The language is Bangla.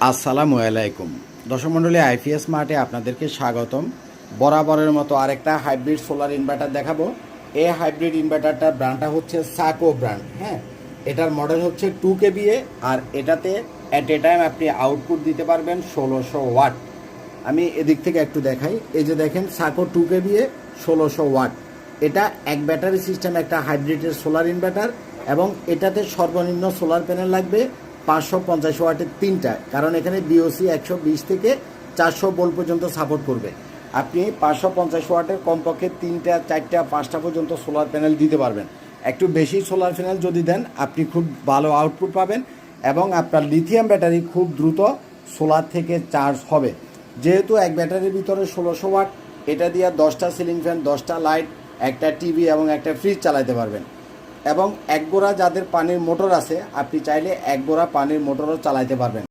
আসসালামু আলাইকুম দর্শক মণ্ডলী, আইপিএস মার্টে আপনাদেরকে স্বাগতম। বরাবরের মতো আরেকটা হাইব্রিড সোলার ইনভার্টার দেখাবো। এই হাইব্রিড ইনভার্টারটার ব্র্যান্ডটা হচ্ছে সাকো ব্র্যান্ড। হ্যাঁ, এটার মডেল হচ্ছে 2 KVA, আর এটাতে অ্যাট এ টাইম আপনি আউটপুট দিতে পারবেন 1600 ওয়াট। আমি এদিক থেকে একটু দেখাই। এই যে দেখেন, সাকো 2 KVA 1600 ওয়াট। এটা এক ব্যাটারি সিস্টেম, একটা হাইব্রিডের সোলার ইনভার্টার, এবং এটাতে সর্বনিম্ন সোলার প্যানেল লাগবে 550 ওয়াটের 3টা, কারণ এখানে বিওসি 120 থেকে 400 ভোল্ট পর্যন্ত সাপোর্ট করবে। আপনি 550 ওয়াটের কমপক্ষে 3টা 4টা 5টা পর্যন্ত সোলার প্যানেল দিতে পারবেন। একটু বেশি সোলার প্যানেল যদি দেন আপনি খুব ভালো আউটপুট পাবেন, এবং আপনার লিথিয়াম ব্যাটারি খুব দ্রুত সোলার থেকে চার্জ হবে। যেহেতু এক ব্যাটারির ভিতরে 1600 ওয়াট, এটা দিয়ে 10টা সিলিং ফ্যান, 10টা লাইট, একটা টিভি এবং একটা ফ্রিজ চালাতে পারবেন। এবং এক গোড়া যাদের পানির মোটর আছে, আপনি চাইলে এক গোড়া পানির মোটরও চালাতে পারবেন।